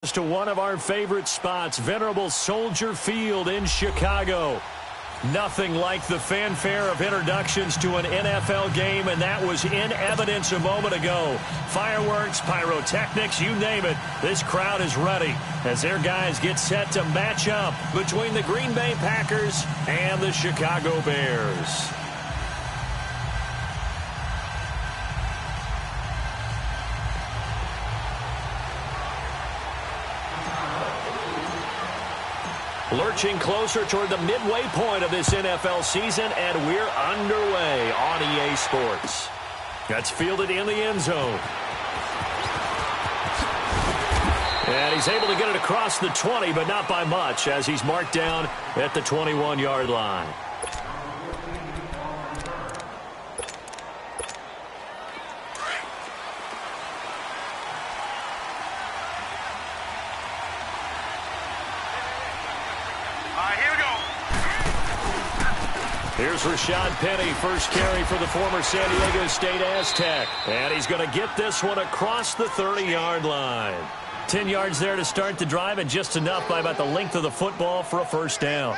To one of our favorite spots, venerable Soldier Field in Chicago. Nothing like the fanfare of introductions to an NFL game, and that was in evidence a moment ago. Fireworks, pyrotechnics, you name it. This crowd is ready as their guys get set to match up between the Green Bay Packers and the Chicago Bears. Lurching closer toward the midway point of this NFL season, and we're underway on EA Sports. That's fielded in the end zone. And he's able to get it across the 20, but not by much, as he's marked down at the 21-yard line. Here's Rashad Penny, first carry for the former San Diego State Aztec. And he's going to get this one across the 30-yard line. 10 yards there to start the drive, and just enough by about the length of the football for a first down.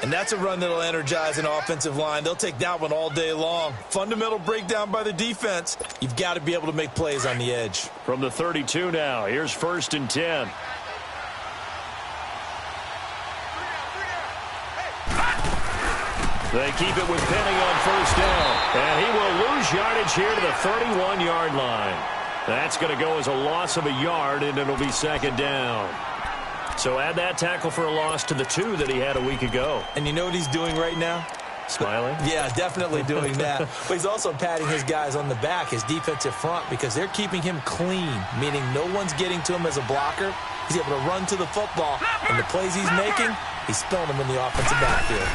And that's a run that'll energize an offensive line. They'll take that one all day long. Fundamental breakdown by the defense. You've got to be able to make plays on the edge. From the 32 now, here's 1st and 10. They keep it with Penny on first down. And he will lose yardage here to the 31-yard line. That's going to go as a loss of a yard, and it'll be second down. So add that tackle for a loss to the 2 that he had a week ago. And you know what he's doing right now? Smiling? Yeah, definitely doing that. But he's also patting his guys on the back, his defensive front, because they're keeping him clean, meaning no one's getting to him as a blocker. He's able to run to the football, and the plays he's making, he's spilling them in the offensive backfield.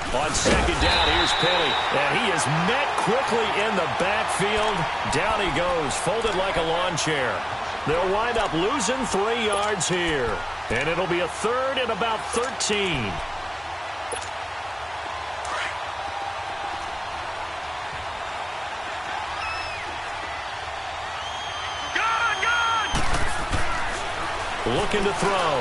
On second down, here's Penny, and he is met quickly in the backfield. Down he goes, folded like a lawn chair. They'll wind up losing 3 yards here, and it'll be a 3rd and about 13. Looking to throw.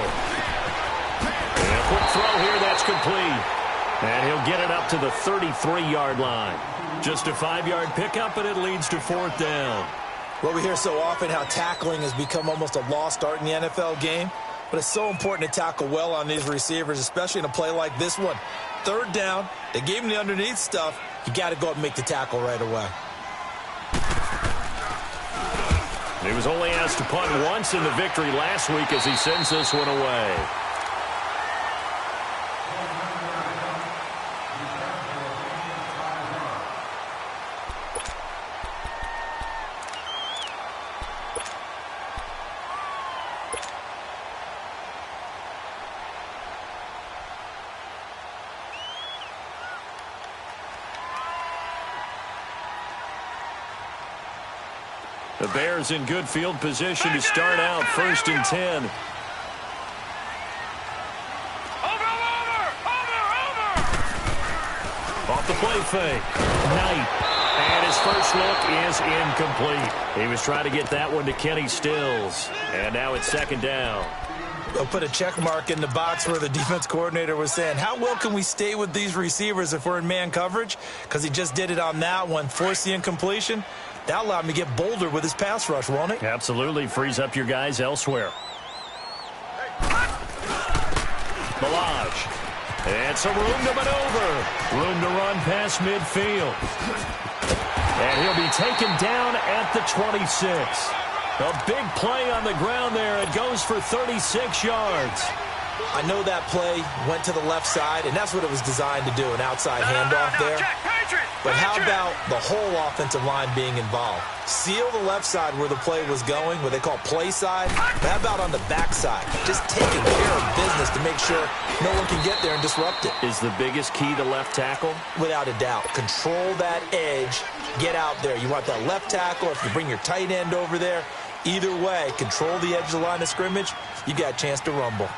And a quick throw here, that's complete. And he'll get it up to the 33-yard line. Just a 5-yard pickup, and it leads to 4th down. Well, we hear so often how tackling has become almost a lost art in the NFL game. But it's so important to tackle well on these receivers, especially in a play like this one. 3rd down, they gave him the underneath stuff. You got to go up and make the tackle right away. He was only asked to punt once in the victory last week as he sends this one away. The Bears in good field position to start out, 1st and 10. Off the play fake. Knight. And his first look is incomplete. He was trying to get that one to Kenny Stills. And now it's 2nd down. They'll put a check mark in the box where the defense coordinator was saying, how well can we stay with these receivers if we're in man coverage? Because he just did it on that one, forced the incompletion. That allowed him to get bolder with his pass rush, won't it? Absolutely. Frees up your guys elsewhere. Malage. And some room to maneuver. Room to run past midfield. And he'll be taken down at the 26. A big play on the ground there. It goes for 36 yards. I know that play went to the left side, and that's what it was designed to do, an outside handoff there. But how about the whole offensive line being involved? Seal the left side where the play was going, what they call play side. But how about on the back side? Just taking care of business to make sure no one can get there and disrupt it. Is the biggest key the left tackle? Without a doubt. Control that edge. Get out there. You want that left tackle. If you bring your tight end over there, either way, control the edge of the line of scrimmage, you got a chance to rumble.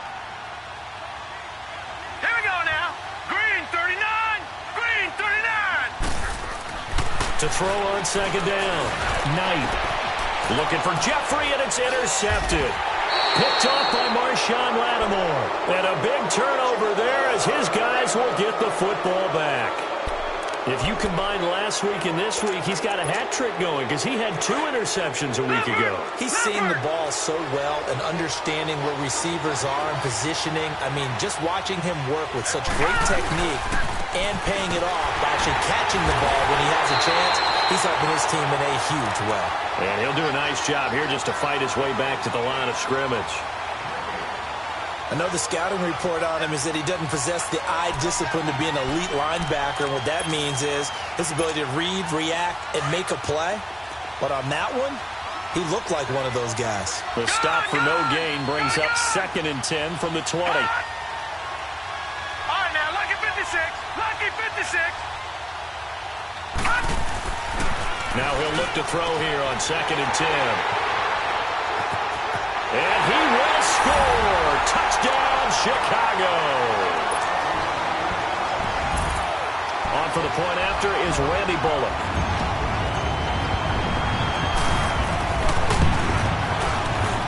To throw on 2nd down. Knight looking for Jeffrey, and it's intercepted. Picked off by Marshawn Lattimore. And a big turnover there as his guys will get the football back. If you combine last week and this week, he's got a hat trick going because he had 2 interceptions a week ago. He's seeing the ball so well and understanding where receivers are and positioning. I mean, just watching him work with such great technique and paying it off by actually catching the ball when he has a chance, he's helping his team in a huge way. And he'll do a nice job here just to fight his way back to the line of scrimmage. I know the scouting report on him is that he doesn't possess the eye discipline to be an elite linebacker. And what that means is his ability to read, react, and make a play. But on that one, he looked like one of those guys. The stop for no gain brings up 2nd and 10 from the 20. All right, now, lucky 56. Lucky 56. Now he'll look to throw here on 2nd and 10. And he will score. Touchdown, Chicago. On for the point after is Randy Bullock.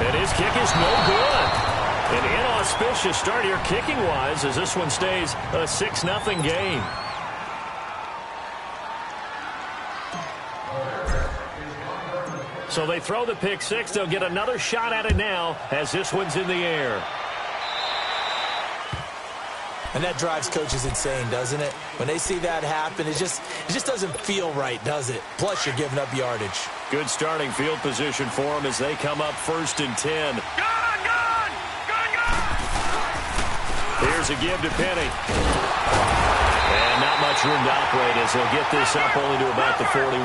And his kick is no good. An inauspicious start here kicking-wise as this one stays a 6-0 game. So they throw the pick 6. They'll get another shot at it now as this one's in the air. And that drives coaches insane, doesn't it? When they see that happen, it just doesn't feel right, does it? Plus, you're giving up yardage. Good starting field position for them as they come up 1st and 10. Gone! Here's a give to Penny. And not much room to operate as they'll get this up only to about the 41.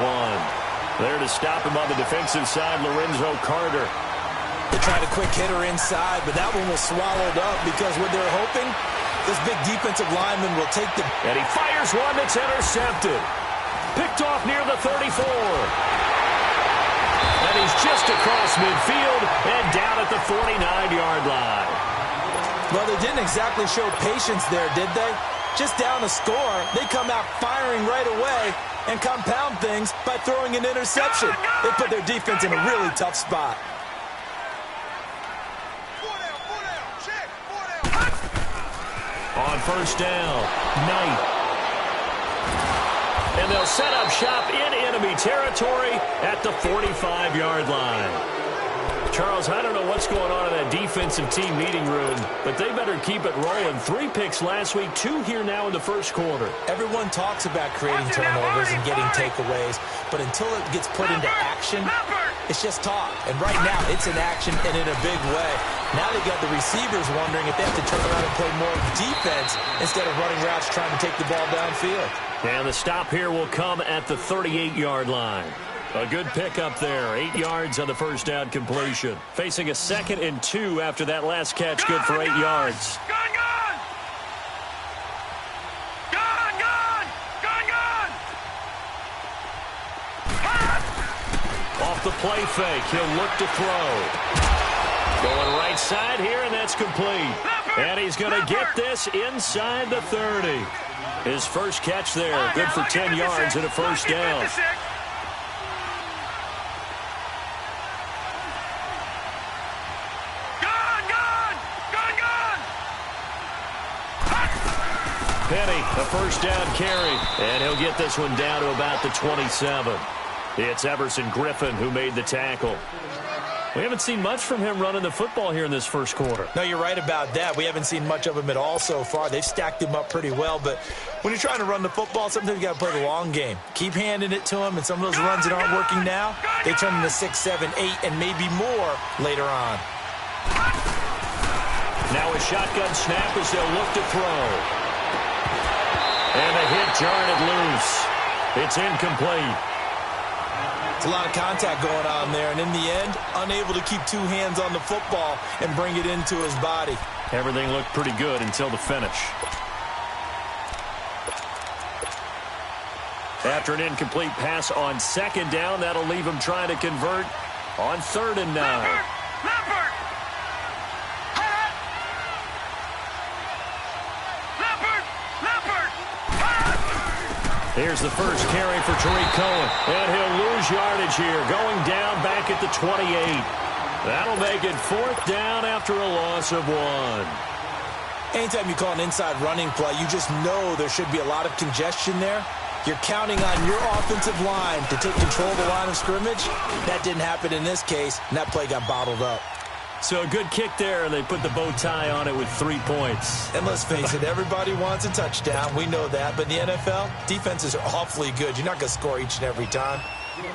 There to stop him on the defensive side, Lorenzo Carter. They tried a quick hitter inside, but that one was swallowed up because what they're hoping, this big defensive lineman will take the... And he fires one that's intercepted. Picked off near the 34. And he's just across midfield and down at the 49-yard line. Well, they didn't exactly show patience there, did they? Just down a score, they come out firing right away and compound things by throwing an interception. They put their defense in a really tough spot. On 1st down, Knight. And they'll set up shop in enemy territory at the 45-yard line. Charles, I don't know what's going on in that defensive team meeting room, but they better keep it rolling. 3 picks last week, 2 here now in the first quarter. Everyone talks about creating turnovers and getting takeaways, but until it gets put into action, it's just talk. And right now, it's in action and in a big way. Now they've got the receivers wondering if they have to turn around and play more defense instead of running routes trying to take the ball downfield. And the stop here will come at the 38-yard line. A good pickup there. 8 yards on the first down completion. Facing a 2nd and 2 after that last catch. Good for 8 yards. Off the play fake, he'll look to throw. Going right side here, and that's complete. And he's going to get this inside the 30. His first catch there. Good for 10 yards and a first down. Penny, a first down carry, and he'll get this one down to about the 27. It's Everson Griffin who made the tackle. We haven't seen much from him running the football here in this first quarter. No, you're right about that. We haven't seen much of him at all so far. They've stacked him up pretty well, but when you're trying to run the football, sometimes you got to play the long game. Keep handing it to him, and some of those runs that aren't working now, they turn into 6, 7, 8, and maybe more later on. Now a shotgun snap as they'll look to throw. And a hit jarred it loose. It's incomplete. It's a lot of contact going on there, and in the end, unable to keep 2 hands on the football and bring it into his body. Everything looked pretty good until the finish. After an incomplete pass on 2nd down, that'll leave him trying to convert on 3rd and 9. Here's the first carry for Tariq Cohen. And he'll lose yardage here, going down back at the 28. That'll make it 4th down after a loss of 1. Anytime you call an inside running play, you just know there should be a lot of congestion there. You're counting on your offensive line to take control of the line of scrimmage. That didn't happen in this case, and that play got bottled up. So a good kick there, and they put the bow tie on it with 3 points. And let's face it, everybody wants a touchdown. We know that. But in the NFL, defenses are awfully good. You're not going to score each and every time.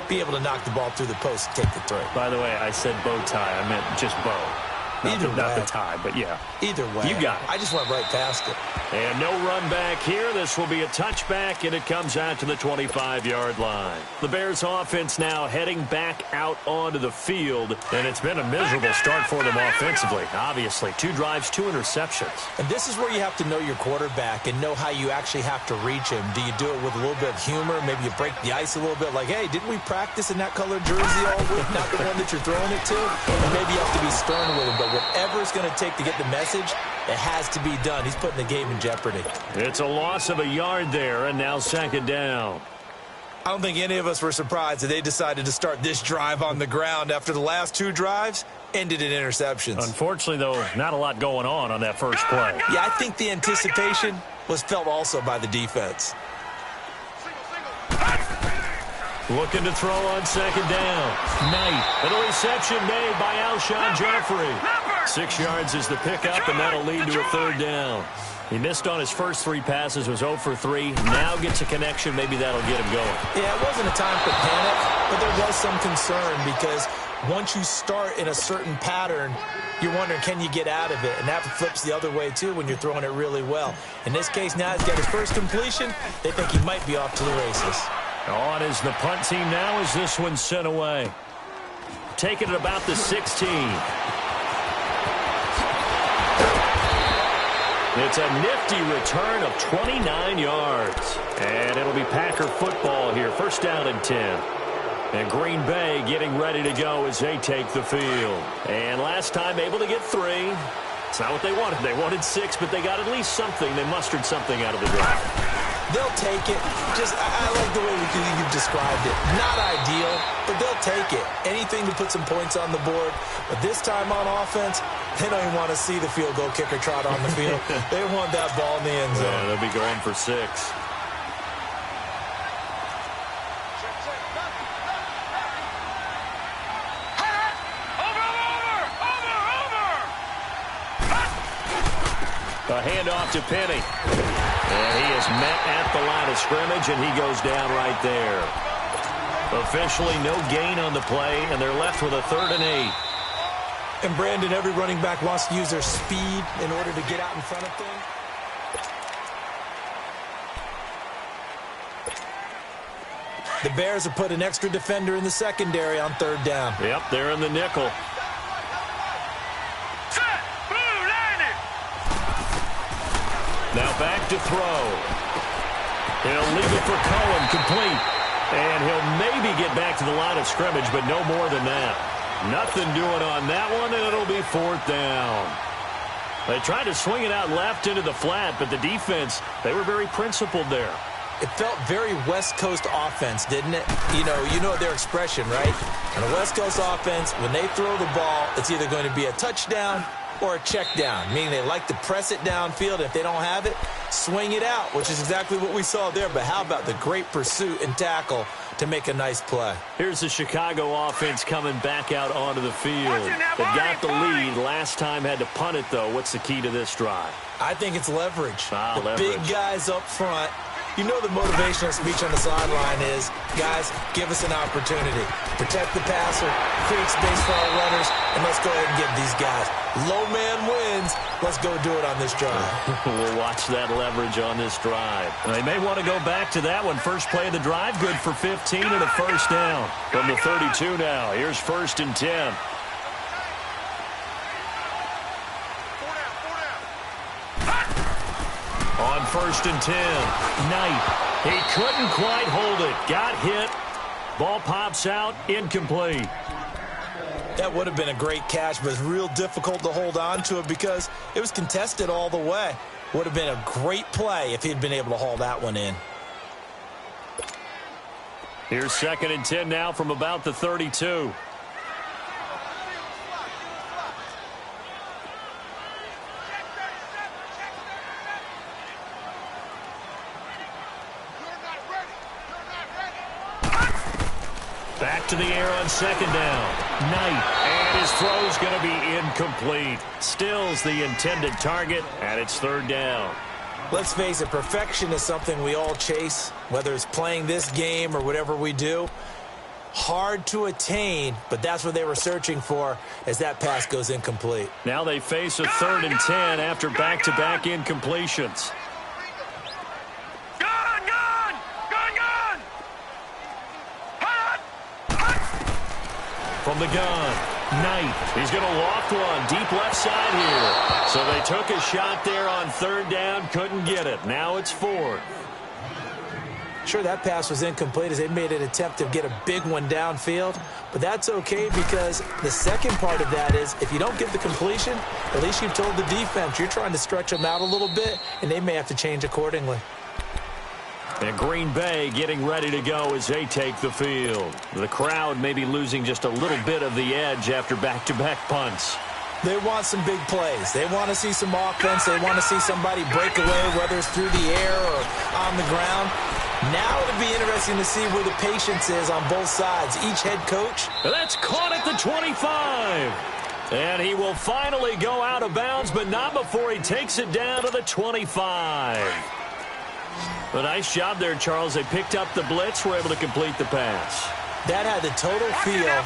Be able to knock the ball through the post and take the throw. By the way, I said bow tie. I meant just bow. Not the tie, but yeah. Either way. You got it. I just went right past it. And no run back here. This will be a touchback, and it comes out to the 25-yard line. The Bears offense now heading back out onto the field, and it's been a miserable start for them offensively. Obviously, 2 drives, 2 interceptions. And this is where you have to know your quarterback and know how you actually have to reach him. Do you do it with a little bit of humor? Maybe you break the ice a little bit, like, hey, didn't we practice in that colored jersey all week? Not the one that you're throwing it to? And maybe you have to be stern with him, but whatever it's going to take to get the message, it has to be done. He's putting the game in jeopardy. It's a loss of a yard there, and now 2nd down. I don't think any of us were surprised that they decided to start this drive on the ground after the last 2 drives ended in interceptions. Unfortunately, though, not a lot going on that first play. Yeah, I think the anticipation was felt also by the defense. Looking to throw on 2nd down. Knight. And a reception made by Alshon Jeffrey. 6 yards is the pickup, and that'll lead to a 3rd down. He missed on his first 3 passes, was 0 for 3. Now gets a connection. Maybe that'll get him going. Yeah, it wasn't a time for panic, but there was some concern because once you start in a certain pattern, you're wondering, can you get out of it? And that flips the other way, too, when you're throwing it really well. In this case, now he's got his first completion. They think he might be off to the races. On is the punt team now as this one's sent away. Taking it about the 16. It's a nifty return of 29 yards. And it'll be Packer football here. 1st down and 10. And Green Bay getting ready to go as they take the field. And last time able to get 3. It's not what they wanted. They wanted 6, but they got at least something. They mustered something out of the drive. They'll take it. I like the way you've described it. Not ideal, but they'll take it. Anything to put some points on the board. But this time on offense, they don't even want to see the field goal kicker trot on the field. They want that ball in the end zone. Yeah, they'll be going for 6. A handoff to Penny. And he is met at the line of scrimmage, and he goes down right there. Officially no gain on the play, and they're left with a 3rd and 8. And Brandon, every running back wants to use their speed in order to get out in front of things. The Bears have put an extra defender in the secondary on 3rd down. Yep, they're in the nickel. Now back to throw. He'll leave it for Cohen, complete. And he'll maybe get back to the line of scrimmage, but no more than that. Nothing doing on that one, and it'll be 4th down. They tried to swing it out left into the flat, but the defense, they were very principled there. It felt very West Coast offense, didn't it? You know their expression, right? On a West Coast offense, when they throw the ball, it's either going to be a touchdown or a check down, meaning they like to press it downfield. If they don't have it, swing it out, which is exactly what we saw there. But how about the great pursuit and tackle to make a nice play? Here's the Chicago offense coming back out onto the field. They got the lead. Last time had to punt it, though. What's the key to this drive? I think it's leverage. Leverage. Big guys up front. You know the motivational speech on the sideline is, guys, give us an opportunity. Protect the passer, create space for our runners, and let's go ahead and get these guys. Low man wins. Let's go do it on this drive. We'll watch that leverage on this drive. They may want to go back to that one. First play of the drive, good for 15 and a 1st down. From the 32 now, here's 1st and 10. On 1st and 10, Knight. He couldn't quite hold it. Got hit. Ball pops out, incomplete. That would have been a great catch, but it's real difficult to hold on to it because it was contested all the way. Would have been a great play if he'd been able to haul that one in. Here's 2nd and 10 now from about the 32. Back to the air on second down. Knight. And his throw's going to be incomplete. Stills the intended target, and it's third down. Let's face it, perfection is something we all chase, whether it's playing this game or whatever we do. Hard to attain, but that's what they were searching for as that pass goes incomplete. Now they face a 3rd and 10 after back-to-back incompletions. From the gun, Knight. He's going to loft one deep left side here. So they took a shot there on 3rd down, couldn't get it. Now it's 4th. Sure, that pass was incomplete as they made an attempt to get a big one downfield, but that's okay because the second part of that is if you don't get the completion, at least you've told the defense you're trying to stretch them out a little bit, and they may have to change accordingly. And Green Bay getting ready to go as they take the field. The crowd may be losing just a little bit of the edge after back-to-back punts. They want some big plays. They want to see some offense. They want to see somebody break away, whether it's through the air or on the ground. Now it'll be interesting to see where the patience is on both sides. Each head coach. That's caught at the 25. And he will finally go out of bounds, but not before he takes it down to the 25. A nice job there, Charles. They picked up the blitz, were able to complete the pass. That had the total feel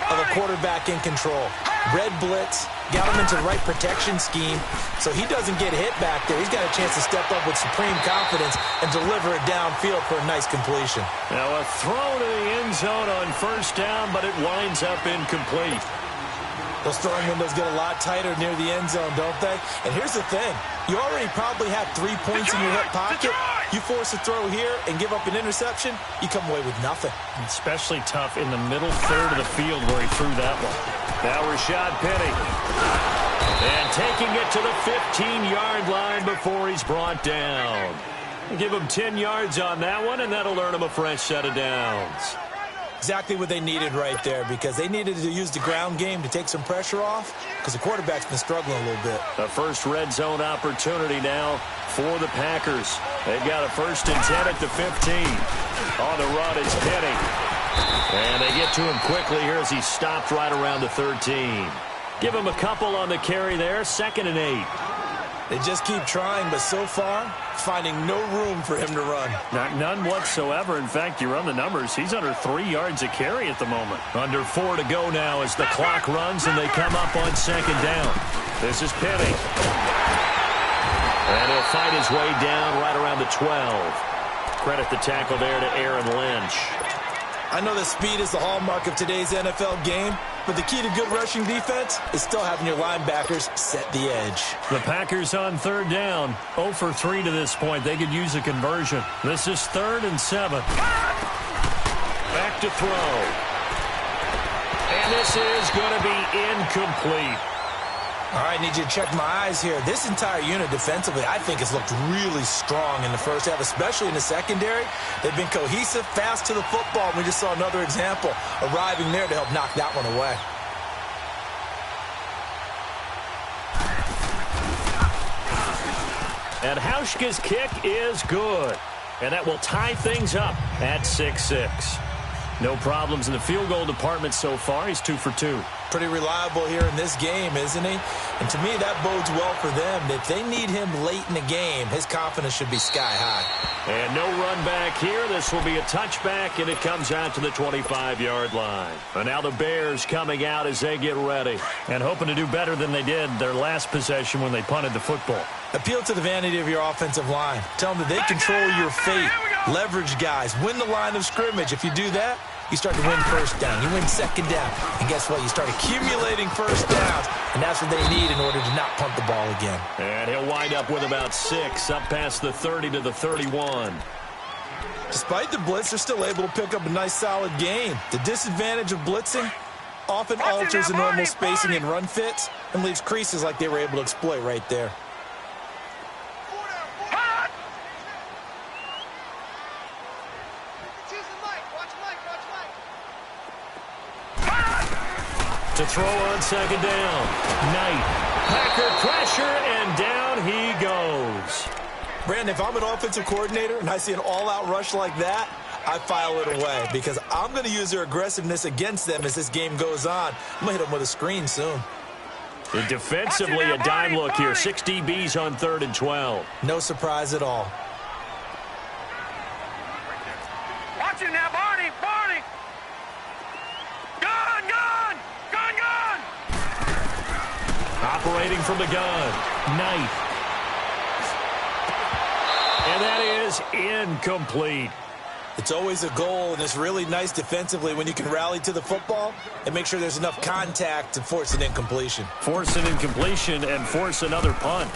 of a quarterback in control. Red blitz, got him into the right protection scheme, so he doesn't get hit back there. He's got a chance to step up with supreme confidence and deliver it downfield for a nice completion. Now a throw to the end zone on 1st down, but it winds up incomplete. Those throwing windows get a lot tighter near the end zone, don't they? And here's the thing. You already probably have 3 points in your hip pocket. You force a throw here and give up an interception, you come away with nothing. Especially tough in the middle third of the field where he threw that one. Now Rashad Penny. And taking it to the 15-yard line before he's brought down. Give him 10 yards on that one, and that'll earn him a fresh set of downs. Exactly what they needed right there because they needed to use the ground game to take some pressure off because the quarterback's been struggling a little bit. The first red zone opportunity now for the Packers. They've got a 1st and 10 at the 15. On the run is Penny. And they get to him quickly here as he stopped right around the 13. Give him a couple on the carry there, 2nd and 8. They just keep trying, but so far, finding no room for him to run. None whatsoever. In fact, you run the numbers. He's under 3 yards a carry at the moment. Under 4 to go now as the clock runs and they come up on 2nd down. This is Penny. And he'll fight his way down right around the 12. Credit the tackle there to Aaron Lynch. I know that speed is the hallmark of today's NFL game, but the key to good rushing defense is still having your linebackers set the edge. The Packers on 3rd down. 0 for 3 to this point. They could use a conversion. This is 3rd and 7. Back to throw. And this is going to be incomplete. All right, need you to check my eyes here. This entire unit defensively, I think, has looked really strong in the first half, especially in the secondary. They've been cohesive, fast to the football. We just saw another example arriving there to help knock that one away. And Hauschka's kick is good. And that will tie things up at 6-6. No problems in the field goal department so far. He's 2 for 2. Pretty reliable here in this game, isn't he? And to me, that bodes well for them. If they need him late in the game, his confidence should be sky high. And no run back here. This will be a touchback, and it comes out to the 25-yard line. And now the Bears coming out as they get ready and hoping to do better than they did their last possession when they punted the football. Appeal to the vanity of your offensive line. Tell them that they control your fate. Leverage guys. Win the line of scrimmage. If you do that, you start to win 1st down. You win 2nd down. And guess what? You start accumulating 1st downs. And that's what they need in order to not punt the ball again. And he'll wind up with about 6 up past the 30 to the 31. Despite the blitz, they're still able to pick up a nice solid gain. The disadvantage of blitzing often alters the normal spacing and run fits and leaves creases like they were able to exploit right there. To throw on 2nd down. Knight. Packer pressure, and down he goes. Brandon, if I'm an offensive coordinator and I see an all-out rush like that, I file it away because I'm going to use their aggressiveness against them as this game goes on. I'm going to hit them with a screen soon. And defensively, a dime look here. 6 DBs on 3rd and 12. No surprise at all. Watch it now, Barney. Barney. Gun, gun. Gun, gun. Operating from the gun. Knight. And that is incomplete. It's always a goal, and it's really nice defensively when you can rally to the football and make sure there's enough contact to force an incompletion. Force an incompletion and force another punt.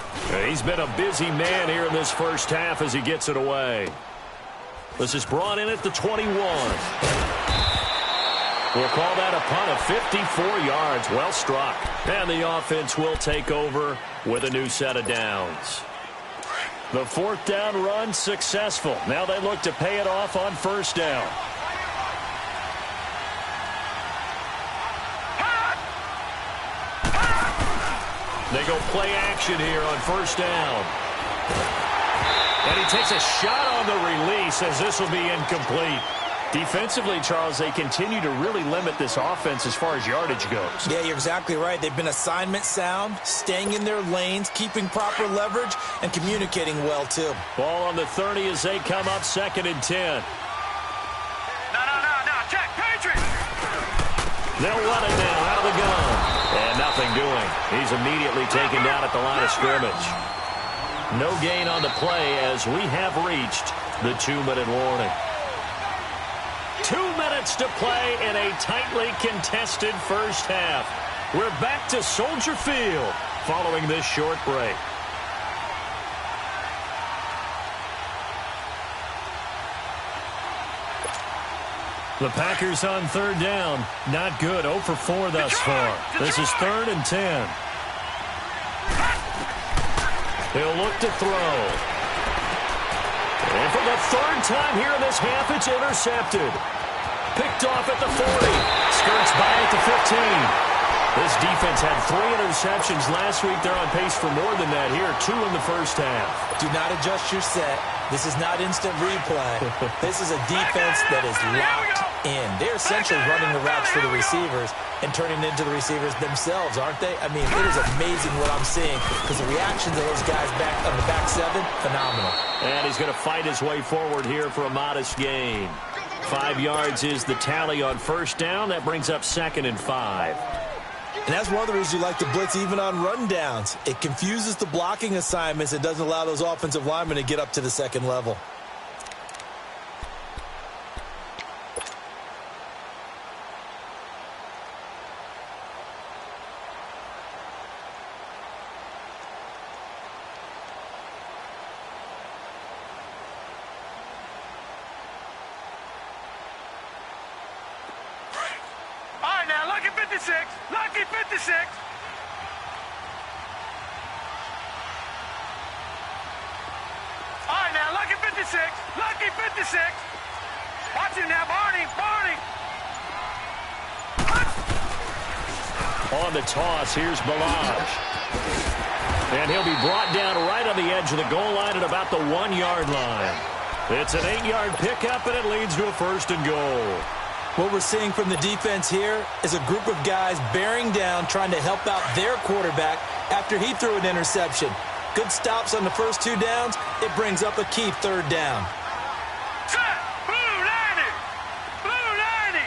He's been a busy man here in this first half as he gets it away. This is brought in at the 21. We'll call that a punt of 54 yards. Well struck. And the offense will take over with a new set of downs. The 4th down run successful. Now they look to pay it off on 1st down. They go play action here on 1st down. And he takes a shot on the release as this will be incomplete. Defensively, Charles, they continue to really limit this offense as far as yardage goes. Yeah, you're exactly right. They've been assignment sound, staying in their lanes, keeping proper leverage, and communicating well, too. Ball on the 30 as they come up 2nd and 10. No. Check, Patriots. They'll run it now out of the gun. And nothing doing. He's immediately taken down at the line of scrimmage. No gain on the play as we have reached the 2-minute warning. 2 minutes to play in a tightly contested first half. We're back to Soldier Field following this short break. The Packers on 3rd down. Not good. 0 for 4 thus far. This is 3rd and 10. He'll look to throw. And for the 3rd time here in this half, it's intercepted. Picked off at the 40. Skirts by at the 15. This defense had 3 interceptions last week. They're on pace for more than that here. 2 in the first half. Do not adjust your set. This is not instant replay. This is a defense that is locked in. They're essentially running the routes for the receivers and turning it into the receivers themselves, aren't they? I mean, it is amazing what I'm seeing because the reactions of those guys back on the back 7, phenomenal. And he's going to fight his way forward here for a modest gain. 5 yards is the tally on 1st down. That brings up 2nd and 5. And that's one of the reasons you like to blitz even on rundowns. It confuses the blocking assignments. It doesn't allow those offensive linemen to get up to the 2nd level. Lucky 56. Lucky 56. All right, now, lucky 56. Lucky 56. Watch him now, Barney. Barney. On the toss, here's Balaj. And he'll be brought down right on the edge of the goal line at about the 1-yard line. It's an 8-yard pickup, and it leads to a 1st and goal. What we're seeing from the defense here is a group of guys bearing down, trying to help out their quarterback after he threw an interception. Good stops on the first 2 downs. It brings up a key 3rd down. Set. Blue 90. Blue 90.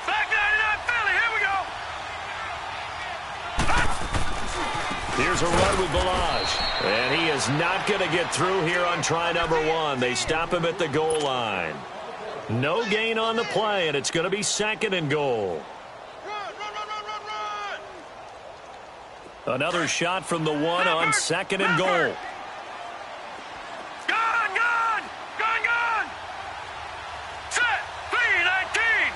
Back 99 Philly. Here we go. Here's a run with Balaj. And he is not going to get through here on try number 1. They stop him at the goal line. No gain on the play, and it's going to be 2nd and goal. Another shot from the 1 on 2nd and goal. Gun, gun. Gun, gun. Set. 319.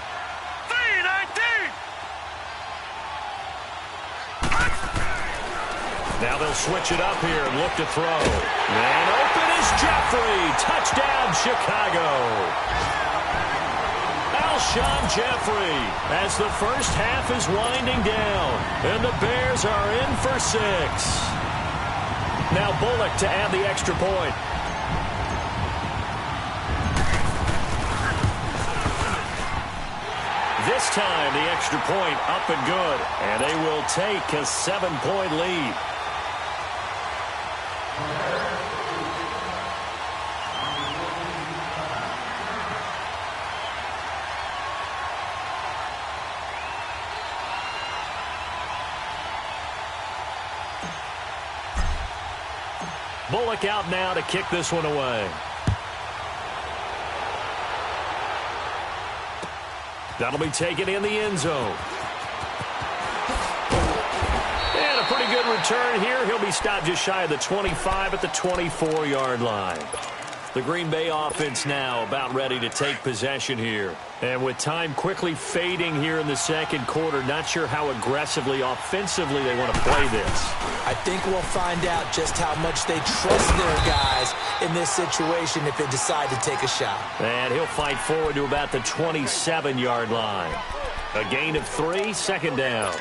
319. Now they'll switch it up here and look to throw. And open is Jeffrey. Touchdown, Chicago. Alshon Jeffrey as the first half is winding down. And the Bears are in for 6. Now Bullock to add the extra point. This time, the extra point up and good. And they will take a 7-point lead. Bullock out now to kick this one away. That'll be taken in the end zone. And a pretty good return here. He'll be stopped just shy of the 25 at the 24-yard line. The Green Bay offense now about ready to take possession here. And with time quickly fading here in the second quarter, not sure how aggressively, offensively they want to play this. I think we'll find out just how much they trust their guys in this situation if they decide to take a shot. And he'll fight forward to about the 27-yard line. A gain of 3, second down.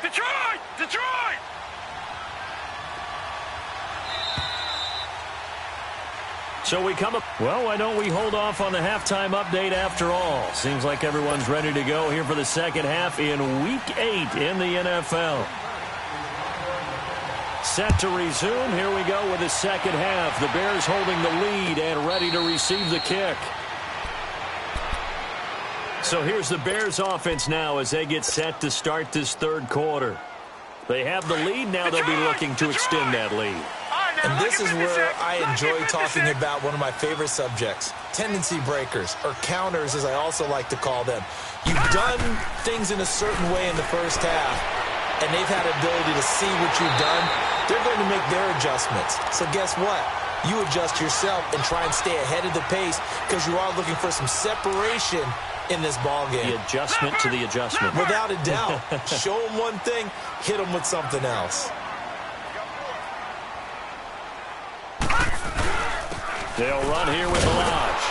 Detroit! Detroit! So we come up. Well, why don't we hold off on the halftime update after all? Seems like everyone's ready to go here for the second half in Week 8 in the NFL. Set to resume. Here we go with the second half. The Bears holding the lead and ready to receive the kick. So here's the Bears offense now as they get set to start this third quarter. They have the lead. Now they'll be looking to extend that lead. And this is where I enjoy talking about one of my favorite subjects, tendency breakers, or counters as I also like to call them. You've done things in a certain way in the first half, and they've had ability to see what you've done. They're going to make their adjustments. So guess what? You adjust yourself and try and stay ahead of the pace because you are looking for some separation in this ball game. The adjustment to the adjustment. Without a doubt. Show them one thing, hit them with something else. They'll run here with Lodge.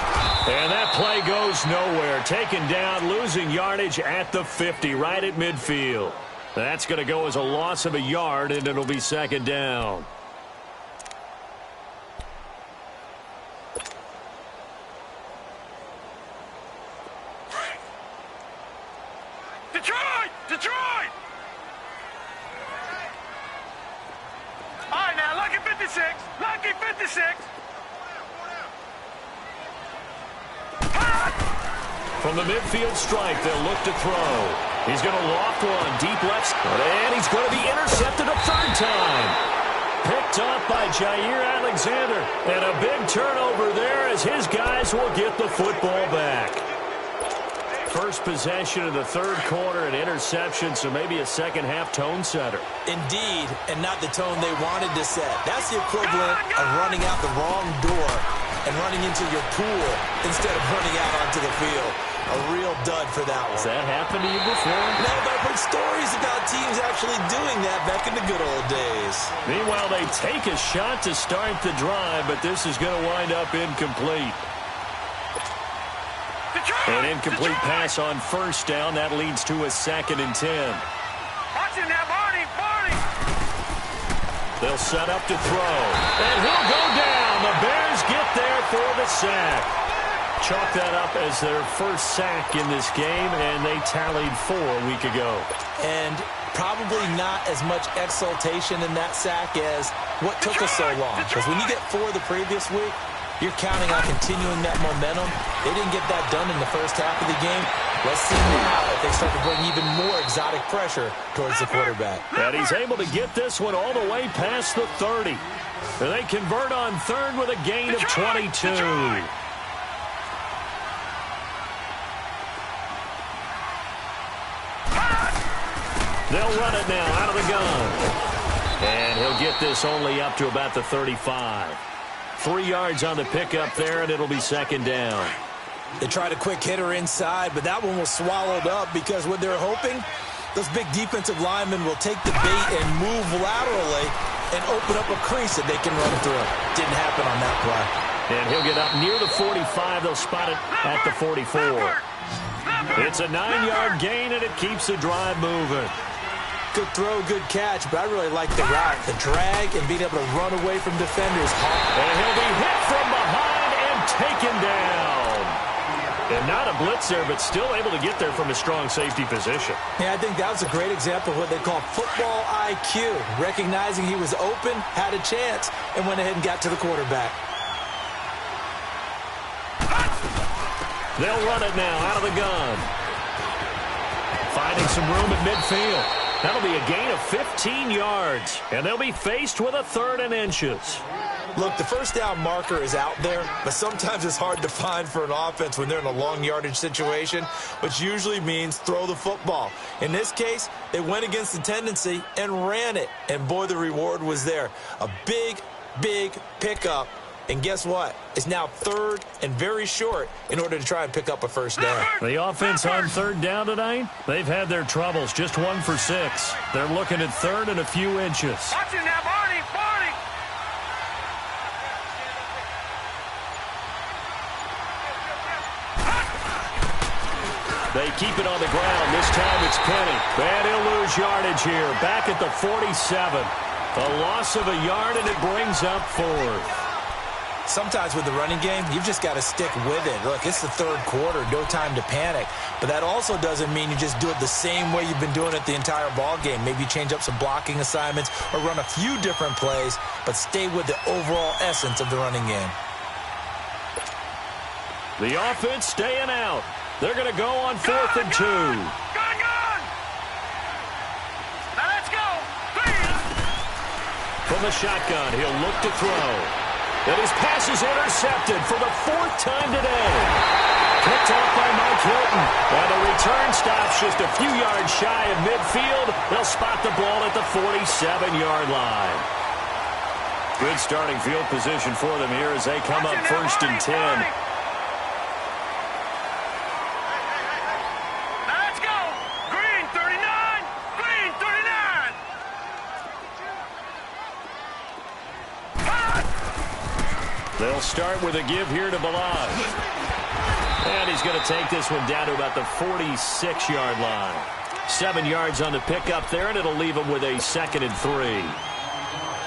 And that play goes nowhere. Taken down, losing yardage at the 50, right at midfield. That's going to go as a loss of a yard, and it'll be second down. Detroit! Detroit! All right, now, lucky 56. Lucky 56. From the midfield stripe, they'll look to throw. He's going to loft one deep left, and he's going to be intercepted a third time. Picked off by Jair Alexander, and a big turnover there as his guys will get the football back. First possession of the third quarter, an interception, so maybe a second-half tone setter. Indeed, and not the tone they wanted to set. That's the equivalent of running out the wrong door and running into your pool instead of running out onto the field. A real dud for that one. Has that happened to you before? No, but I've heard stories about teams actually doing that back in the good old days. Meanwhile, they take a shot to start the drive, but this is going to wind up incomplete. An incomplete pass on first down. That leads to a 2nd and 10. Watch it now, Barney! Barney! They'll set up to throw. And he'll go down. The Bears get there for the sack. Chalk that up as their first sack in this game, and they tallied 4 a week ago. And probably not as much exultation in that sack as what took us so long. Because when you get 4 the previous week, you're counting on continuing that momentum. They didn't get that done in the first half of the game. Let's see now if they start to bring even more exotic pressure towards the quarterback. And he's able to get this one all the way past the 30. And they convert on third with a gain of 22. They'll run it now out of the gun. And he'll get this only up to about the 35. 3 yards on the pickup there, and it'll be second down. They tried a quick hitter inside, but that one was swallowed up because what they're hoping, those big defensive linemen will take the bait and move laterally and open up a crease that they can run through. Didn't happen on that play. And he'll get up near the 45. They'll spot it at the 44. It's a 9-yard gain, and it keeps the drive moving. Good throw, good catch, but I really like the route, the drag, and being able to run away from defenders. And he'll be hit from behind and taken down. And not a blitzer, but still able to get there from a strong safety position. Yeah, I think that was a great example of what they call football IQ. Recognizing he was open, had a chance, and went ahead and got to the quarterback. They'll run it now out of the gun. Finding some room at midfield. That'll be a gain of 15 yards, and they'll be faced with a 3rd and inches. Look, the first down marker is out there, but sometimes it's hard to find for an offense when they're in a long yardage situation, which usually means throw the football. In this case, they went against the tendency and ran it, and boy, the reward was there. A big, big pickup, and guess what? It's now 3rd and very short in order to try and pick up a first down. The offense on 3rd down tonight, they've had their troubles, just 1 for 6. They're looking at 3rd and a few inches. Watch it now, Barney, Barney. They keep it on the ground. This time it's Penny. And he'll lose yardage here. Back at the 47. A loss of a yard, and it brings up 4th. Sometimes with the running game, you've just got to stick with it. Look, it's the 3rd quarter, no time to panic. But that also doesn't mean you just do it the same way you've been doing it the entire ball game. Maybe change up some blocking assignments or run a few different plays, but stay with the overall essence of the running game. The offense staying out. They're going to go on 4th and 2. Gun! Now let's go. 3. From the shotgun, he'll look to throw. And his pass is intercepted for the 4th time today. Picked off by Mike Hilton. And the return stops just a few yards shy of midfield. They'll spot the ball at the 47-yard line. Good starting field position for them here as they come up 1st and 10. They'll start with a give here to Balaj. And he's going to take this one down to about the 46-yard line. 7 yards on the pickup there, and it'll leave him with a 2nd and 3.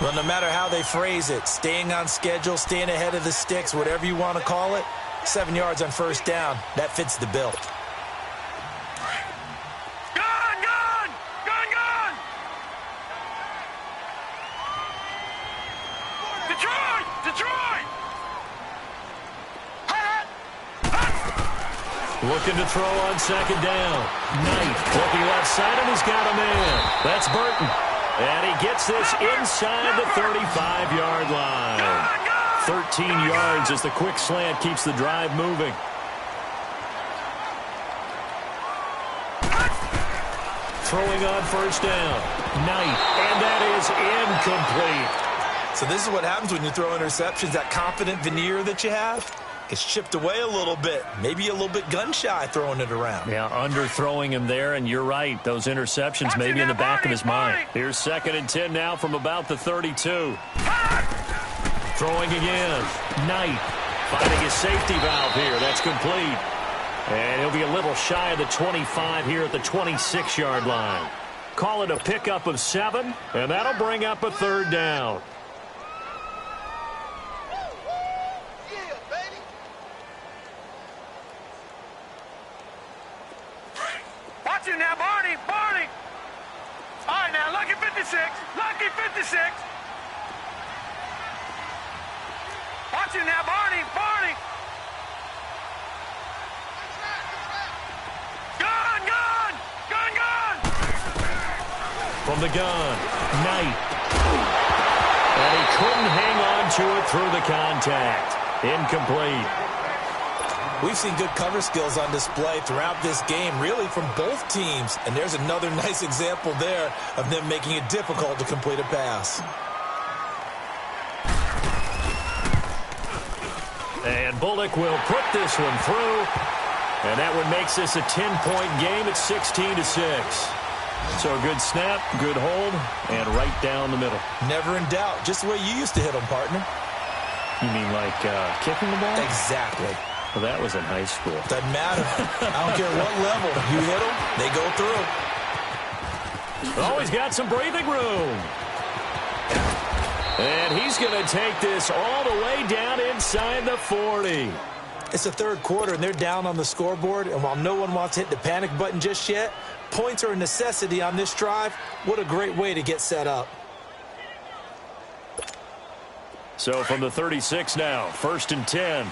Well, no matter how they phrase it, staying on schedule, staying ahead of the sticks, whatever you want to call it, 7 yards on 1st down, that fits the bill. Looking to throw on 2nd down. Knight looking left side, and he's got a man. That's Burton. And he gets this inside the 35-yard line. 13 yards as the quick slant keeps the drive moving. Throwing on 1st down. Knight, and that is incomplete. So this is what happens when you throw interceptions. That confident veneer that you have, it's chipped away a little bit. Maybe a little bit gun-shy throwing it around. Yeah, underthrowing him there, and you're right. Those interceptions may be in the back of his mind. Here's 2nd and 10 now from about the 32. Throwing again. Knight finding his safety valve here. That's complete. And he'll be a little shy of the 25 here at the 26-yard line. Call it a pickup of 7, and that'll bring up a 3rd down. Watch it now, Barney, Barney. All right, now, lucky 56, lucky 56. Watch it now, Barney, Barney. Gun, gun, gun, gun. From the gun, Knight. And he couldn't hang on to it through the contact. Incomplete. We've seen good cover skills on display throughout this game, really from both teams. And there's another nice example there of them making it difficult to complete a pass. And Bullock will put this one through. And that one makes this a 10-point game at 16-6. So a good snap, good hold, and right down the middle. Never in doubt. Just the way you used to hit them, partner. You mean like kicking the ball? Exactly. Well, that was in high school. Doesn't matter. I don't care what level. You hit them, they go through. Oh, he's got some breathing room. And he's going to take this all the way down inside the 40. It's the third quarter, and they're down on the scoreboard, and while no one wants to hit the panic button just yet, points are a necessity on this drive. What a great way to get set up. So from the 36 now, 1st and 10.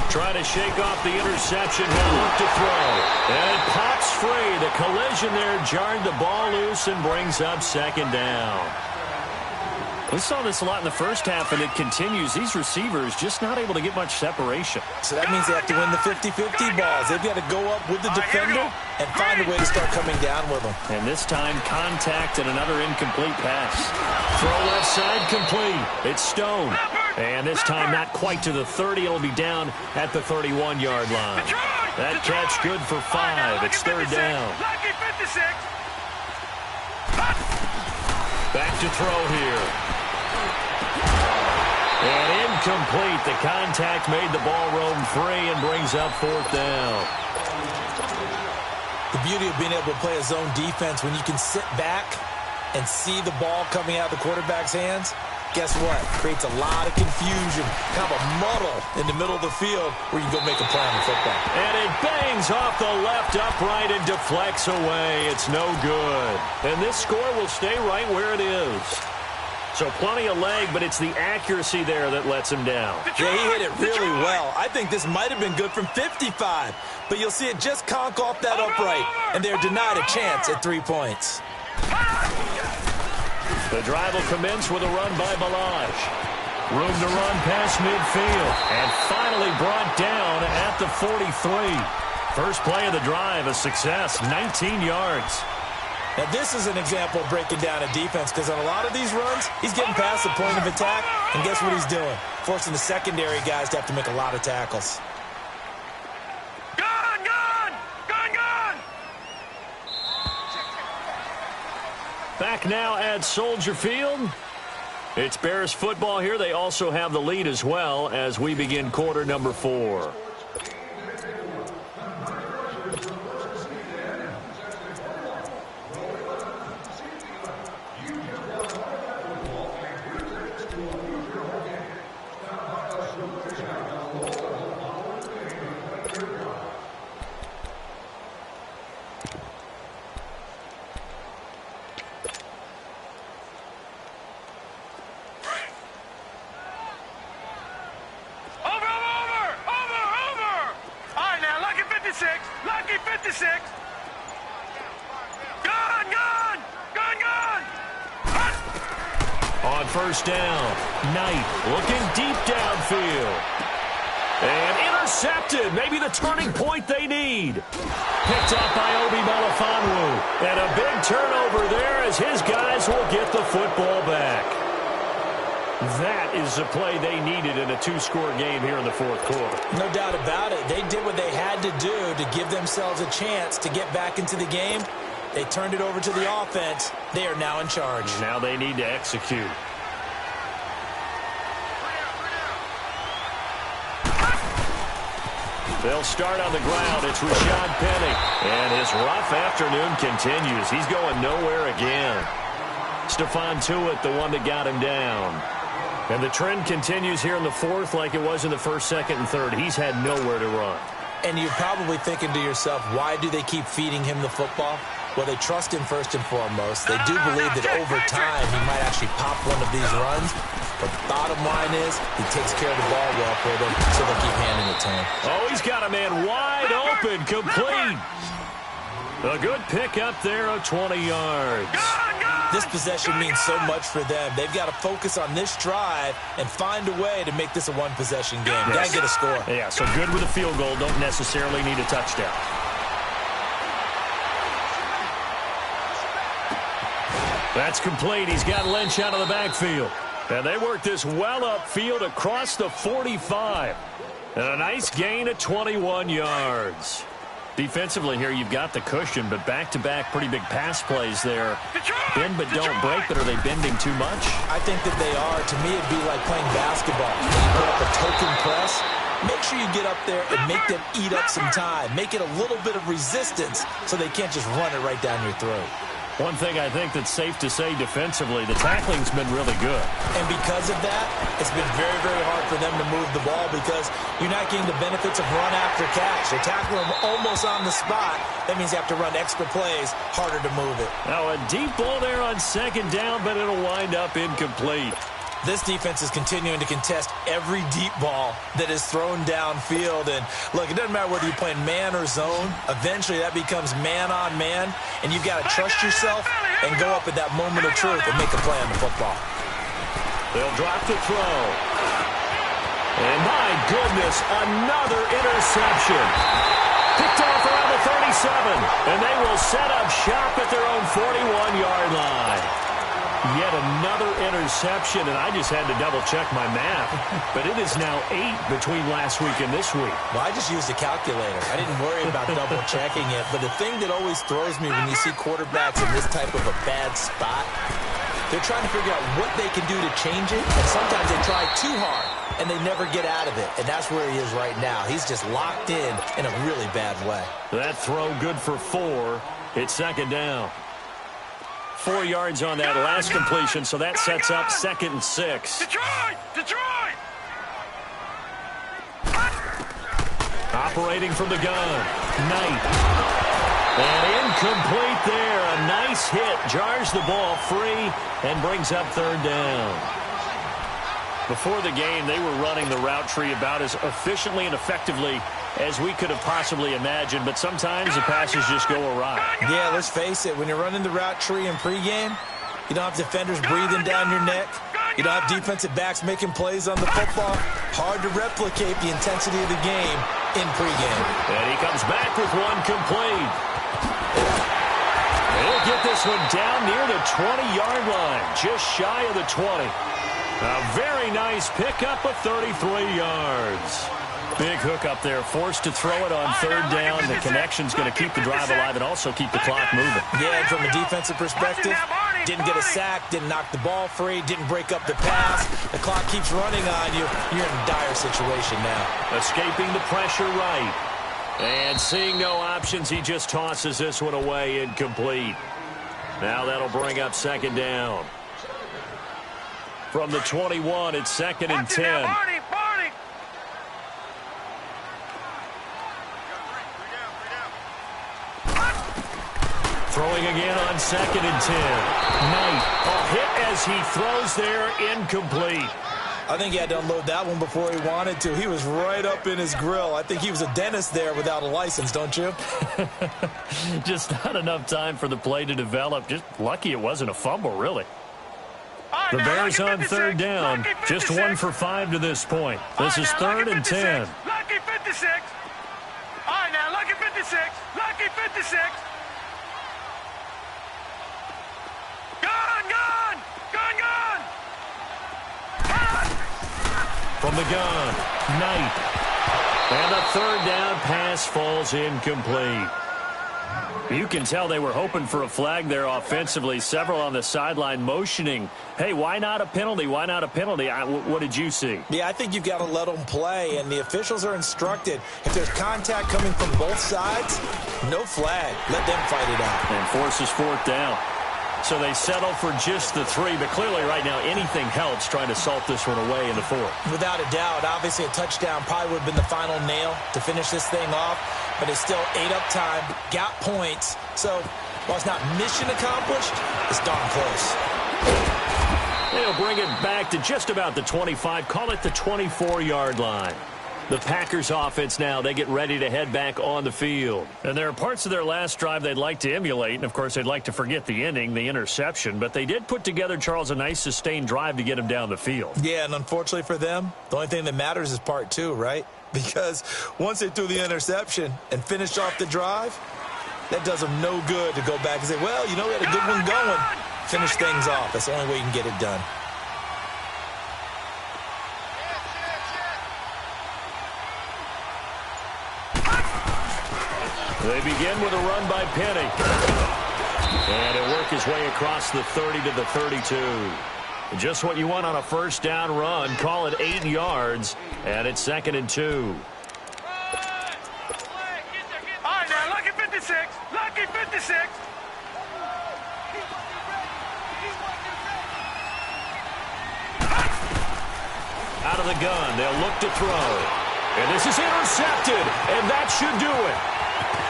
Trying to shake off the interception. He'll look to throw. And it pops free. The collision there jarred the ball loose and brings up 2nd down. We saw this a lot in the first half, and it continues. These receivers just not able to get much separation. So that means they have to win the 50-50 balls. They've got to go up with the defender and find a way to start coming down with them. And this time, contact and another incomplete pass. Throw left side complete. It's Stone. And this time not quite to the 30. It'll be down at the 31-yard line. That catch good for 5. It's 3rd down. Back to throw here. And incomplete. The contact made the ball roam free and brings up 4th down. The beauty of being able to play a zone defense when you can sit back and see the ball coming out of the quarterback's hands, guess what? Creates a lot of confusion, kind of a muddle in the middle of the field where you can go make a play on the football. And it bangs off the left upright and deflects away. It's no good. And this score will stay right where it is. So plenty of leg, but it's the accuracy there that lets him down. Yeah, he hit it really well. I think this might have been good from 55, but you'll see it just conk off that upright, and they're denied a chance at 3 points. The drive will commence with a run by Balaj. Room to run past midfield, and finally brought down at the 43. First play of the drive, a success, 19 yards. Now, this is an example of breaking down a defense, because on a lot of these runs, he's getting past the point of attack, and guess what he's doing? Forcing the secondary guys to have to make a lot of tackles. Back now at Soldier Field. It's Bears football here. They also have the lead as well as we begin quarter number 4. Lucky 56. Gun. On 1st down, Knight looking deep downfield. And intercepted. Maybe the turning point they need. Picked up by Obi Melifonwu. And a big turnover there as his guys will get the football back. That is the play they needed in a 2-score game here in the 4th quarter. No doubt about it. They did what they had to do to give themselves a chance to get back into the game. They turned it over to the offense. They are now in charge. Now they need to execute. They'll start on the ground. It's Rashad Penny. And his rough afternoon continues. He's going nowhere again. Stephon Tuitt, the one that got him down. And the trend continues here in the 4th like it was in the 1st, 2nd, and 3rd. He's had nowhere to run. And you're probably thinking to yourself, why do they keep feeding him the football? Well, they trust him first and foremost. They do believe that over time he might actually pop one of these runs. But the bottom line is he takes care of the ball well for them, so they'll keep handing it to him. Oh, he's got a man wide open, complete. A good pick up there of 20 yards. This possession means so much for them. They've got to focus on this drive and find a way to make this a one-possession game. Yes. Got to get a score. Yeah, so good with a field goal. Don't necessarily need a touchdown. That's complete. He's got Lynch out of the backfield. And they work this well upfield across the 45. And a nice gain of 21 yards. Defensively here, you've got the cushion, but back-to-back pretty big pass plays there. Bend but don't break, but are they bending too much? I think that they are. To me, it'd be like playing basketball. When you put up a token press, make sure you get up there and make them eat up some time. Make it a little bit of resistance so they can't just run it right down your throat. One thing I think that's safe to say defensively, the tackling's been really good. And because of that, it's been very, very hard for them to move the ball because you're not getting the benefits of run after catch. They're tackling them almost on the spot. That means you have to run extra plays, harder to move it. Now a deep ball there on second down, but it'll wind up incomplete. This defense is continuing to contest every deep ball that is thrown downfield. And, look, it doesn't matter whether you're playing man or zone. Eventually, that becomes man-on-man, and you've got to trust yourself and go up at that moment of truth and make a play on the football. They'll drop the throw. And, my goodness, another interception. Picked off around the 37, and they will set up shop at their own 41-yard line. Yet another interception, and I just had to double-check my math. But it is now 8 between last week and this week. Well, I just used a calculator. I didn't worry about double-checking it. But the thing that always throws me when you see quarterbacks in this type of a bad spot, they're trying to figure out what they can do to change it, and sometimes they try too hard, and they never get out of it. And that's where he is right now. He's just locked in a really bad way. That throw good for 4. It's second down. 4 yards on that last completion, so that sets up 2nd and 6. Detroit! Operating from the gun. Knight. And incomplete there. A nice hit. Jars the ball free and brings up 3rd down. Before the game, they were running the route tree about as efficiently and effectively as we could have possibly imagined, but sometimes the passes just go awry. Yeah, let's face it. When you're running the route tree in pregame, you don't have defenders breathing down your neck. You don't have defensive backs making plays on the football. Hard to replicate the intensity of the game in pregame. And he comes back with one complete. He'll get this one down near the 20-yard line, just shy of the 20. A very nice pickup of 33 yards. Big hook up there, forced to throw it on 3rd down. The connection's going to keep the drive alive and also keep the clock moving. Yeah, and from a defensive perspective, didn't get a sack, didn't knock the ball free, didn't break up the pass. The clock keeps running on you. You're in a dire situation now. Escaping the pressure right. And seeing no options, he just tosses this one away, incomplete. Now that'll bring up 2nd down. From the 21, it's 2nd and 10. Throwing again on 2nd and 10. Knight, a hit as he throws there, incomplete. I think he had to unload that one before he wanted to. He was right up in his grill. I think he was a dentist there without a license, don't you? Just not enough time for the play to develop. Just lucky it wasn't a fumble, really. The Bears on 3rd down. Just 1 for 5 to this point. This is 3rd and 10. Lucky 56. All right, now, lucky 56. Lucky 56. From the gun, Knight. And the 3rd down pass falls incomplete. You can tell they were hoping for a flag there offensively. Several on the sideline motioning, hey, why not a penalty? Why not a penalty? What did you see? Yeah, I think you've got to let them play, and the officials are instructed. If there's contact coming from both sides, no flag. Let them fight it out. And forces 4th down. So they settle for just the 3, but clearly right now anything helps trying to salt this one away in the 4th. Without a doubt, obviously a touchdown probably would have been the final nail to finish this thing off, but it's still 8 up time, got points. So while it's not mission accomplished, it's darn close. They'll bring it back to just about the 25, call it the 24-yard line. The Packers offense now, they get ready to head back on the field. And there are parts of their last drive they'd like to emulate, and of course they'd like to forget the ending, the interception, but they did put together, Charles, a nice sustained drive to get them down the field. Yeah, and unfortunately for them, the only thing that matters is part 2, right? Because once they threw the interception and finished off the drive, that does them no good to go back and say, well, you know, we had a good one going. Finish things off. That's the only way you can get it done. They begin with a run by Penny. And he'll work his way across the 30 to the 32. Just what you want on a 1st down run. Call it 8 yards. And it's 2nd and 2. All right, now, lucky 56. Lucky 56. of the gun. They'll look to throw. And this is intercepted, and that should do it.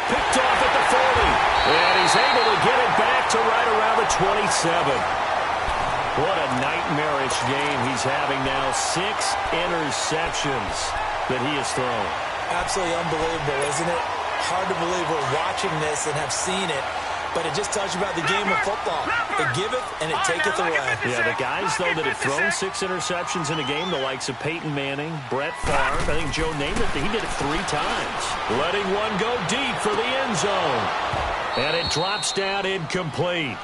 Picked off at the 40, and he's able to get it back to right around the 27. What a nightmarish game he's having now. 6 interceptions that he has thrown. Absolutely unbelievable, isn't it? Hard to believe we're watching this and have seen it, but it just tells you about the game of football. It giveth and it taketh away. Yeah, the guys, though, that have thrown 6 interceptions in a game, the likes of Peyton Manning, Brett Favre, I think Joe Namath, he did it 3 times. Letting one go deep for the end zone. And it drops down incomplete.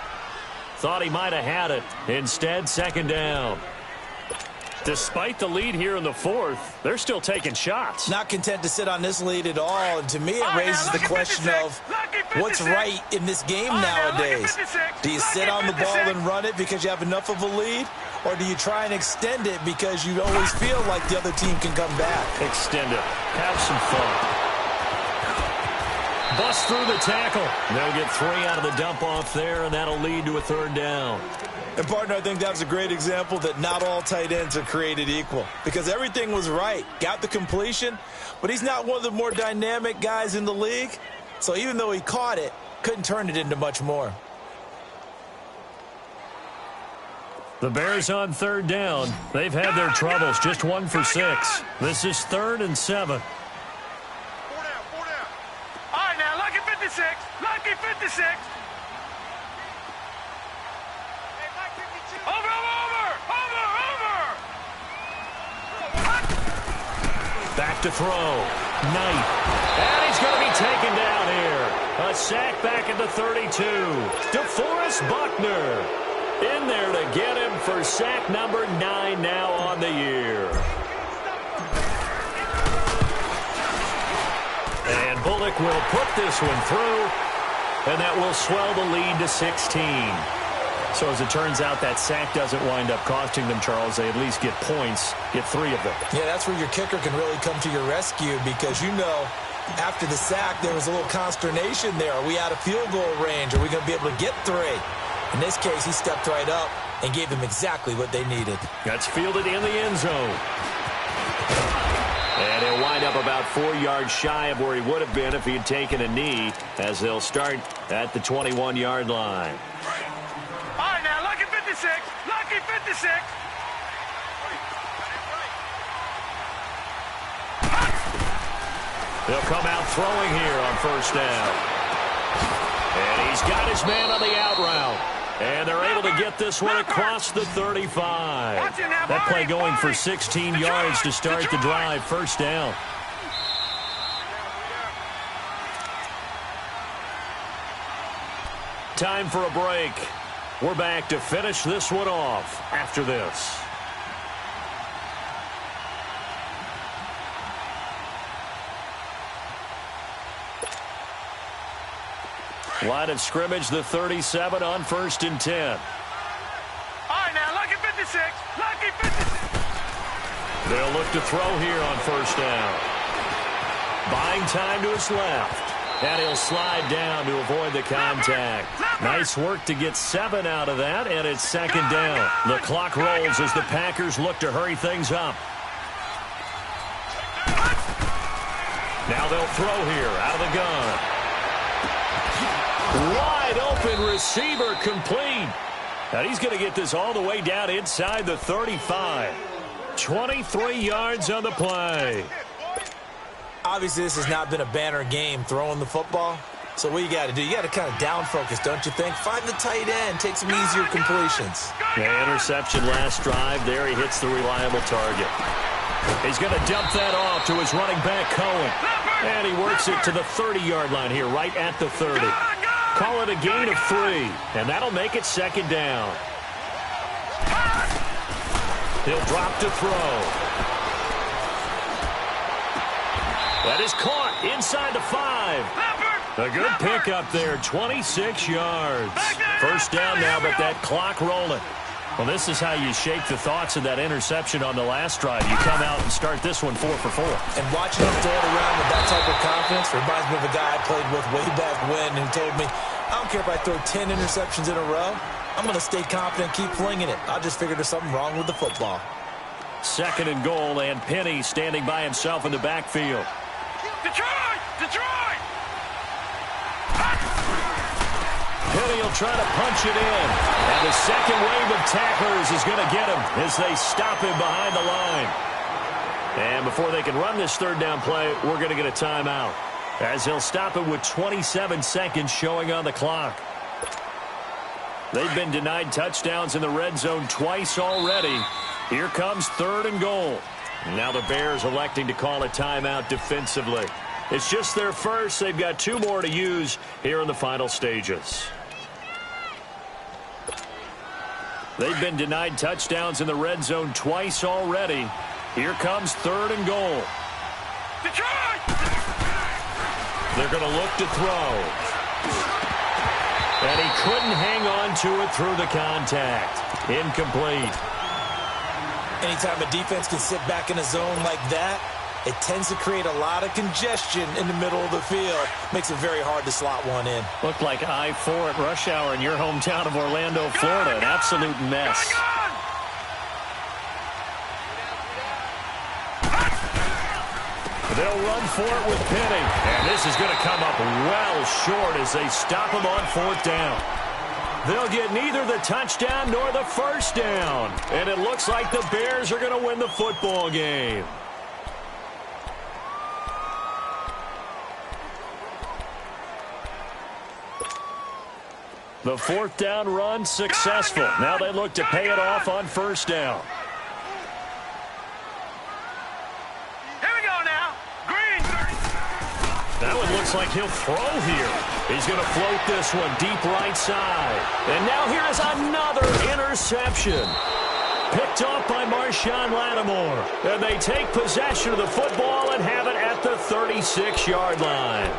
Thought he might have had it. Instead, second down. Despite the lead here in the 4th, they're still taking shots. Not content to sit on this lead at all. And to me, it raises the question of what's right in this game nowadays. Do you sit on the ball and run it because you have enough of a lead? Or do you try and extend it because you always feel like the other team can come back? Extend it. Have some fun. Bust through the tackle. They'll get 3 out of the dump off there, and that'll lead to a 3rd down. And, partner, I think that was a great example that not all tight ends are created equal because everything was right. Got the completion, but he's not one of the more dynamic guys in the league. So even though he caught it, couldn't turn it into much more. The Bears on 3rd down. They've had their troubles. Just 1 for 6. This is 3rd and 7. All right, now, lucky 56. Lucky 56. Back to throw. Knight. And he's going to be taken down here. A sack back at the 32. DeForest Buckner in there to get him for sack number 9 now on the year. And Bullock will put this one through, and that will swell the lead to 16. So as it turns out, that sack doesn't wind up costing them, Charles. They at least get points, get 3 of them. Yeah, that's where your kicker can really come to your rescue because, you know, after the sack, there was a little consternation there. Are we out of field goal range? Are we going to be able to get 3? In this case, he stepped right up and gave them exactly what they needed. That's fielded in the end zone. And he'll wind up about 4 yards shy of where he would have been if he had taken a knee, as they'll start at the 21-yard line. All right, now, lucky 56. Lucky 56. They'll come out throwing here on 1st down. And he's got his man on the out route. And they're able to get this one across the 35. That play going for 16 yards to start the drive. 1st down. Time for a break. We're back to finish this one off after this. Line of scrimmage, the 37 on 1st and 10. All right, now, lucky 56. Lucky 56. They'll look to throw here on 1st down. Buying time to his left. And he'll slide down to avoid the contact. Nice work to get 7 out of that, and it's 2nd down. The clock rolls as the Packers look to hurry things up. Now they'll throw here out of the gun. Wide open receiver complete. And he's going to get this all the way down inside the 35. 23 yards on the play. Obviously, this has not been a banner game throwing the football. So what you got to do, you got to kind of down focus, don't you think? Find the tight end, take some easier completions. The interception last drive. There he hits the reliable target. He's going to dump that off to his running back, Cohen. And he works it to the 30-yard line here, right at the 30. Call it a gain of 3, and that'll make it 2nd down. He'll drop to throw. That is caught inside the 5. A good pickup there, 26 yards. 1st down now, but that clock rolling. Well, this is how you shake the thoughts of that interception on the last drive. You come out and start this one 4 for 4. And watching him throw it around with that type of confidence reminds me of a guy I played with way back when who told me, I don't care if I throw 10 interceptions in a row. I'm going to stay confident, keep flinging it. I just figured there's something wrong with the football. 2nd and goal, and Penny standing by himself in the backfield. Detroit! Detroit! Penny will try to punch it in. And the second wave of tacklers is going to get him as they stop him behind the line. And before they can run this 3rd down play, we're going to get a timeout, as they'll stop it with 27 seconds showing on the clock. They've been denied touchdowns in the red zone twice already. Here comes 3rd and goal. Now the Bears electing to call a timeout defensively. It's just their first. They've got 2 more to use here in the final stages. They've been denied touchdowns in the red zone twice already. Here comes 3rd and goal. Detroit! They're going to look to throw. And he couldn't hang on to it through the contact. Incomplete. Anytime a defense can sit back in a zone like that, it tends to create a lot of congestion in the middle of the field. Makes it very hard to slot one in. Looked like I-4 at rush hour in your hometown of Orlando, Florida. An absolute mess. They'll run for it with Penny. And this is going to come up well short as they stop him on 4th down. They'll get neither the touchdown nor the 1st down. And it looks like the Bears are going to win the football game. The 4th down run successful. Now they look to pay it off on 1st down. That one looks like he'll throw here. He's going to float this one deep right side. And now here is another interception. Picked off by Marshawn Lattimore. And they take possession of the football and have it at the 36-yard line.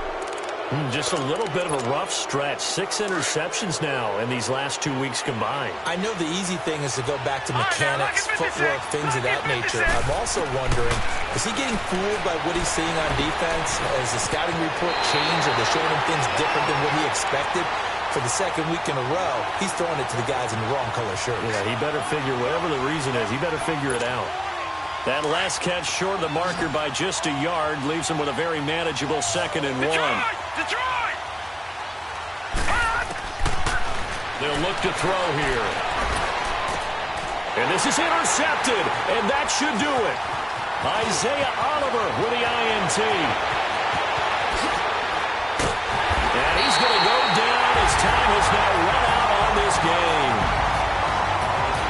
Just a little bit of a rough stretch. 6 interceptions now in these last 2 weeks combined. I know the easy thing is to go back to mechanics, footwork, things of that nature. I'm also wondering, is he getting fooled by what he's seeing on defense? Has the scouting report changed? Are they showing him things different than what he expected? For the 2nd week in a row, he's throwing it to the guys in the wrong color shirts. Yeah, he better figure, whatever the reason is, he better figure it out. That last catch short of the marker by just a yard leaves him with a very manageable 2nd and 1. Detroit! They'll look to throw here. And this is intercepted, and that should do it. Isaiah Oliver with the INT. And he's going to go down as time has now run out on this game.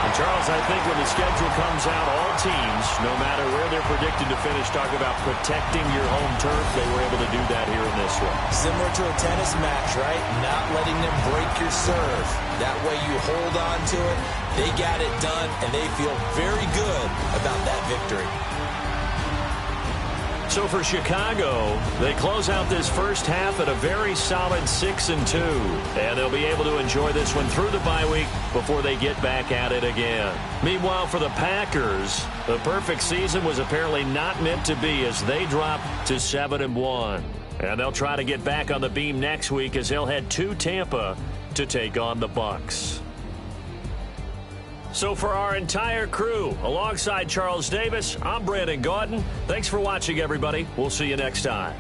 And Charles, I think when the schedule comes out, all teams, no matter where they're predicted to finish, talk about protecting your home turf. They were able to do that here in this one. Similar to a tennis match, right? Not letting them break your serve. That way you hold on to it. They got it done, and they feel very good about that victory. So for Chicago, they close out this first half at a very solid 6-2. And they'll be able to enjoy this one through the bye week before they get back at it again. Meanwhile, for the Packers, the perfect season was apparently not meant to be as they drop to 7-1. And they'll try to get back on the beam next week as they'll head to Tampa to take on the Bucs. So for our entire crew, alongside Charles Davis, I'm Brandon Gaudin. Thanks for watching, everybody. We'll see you next time.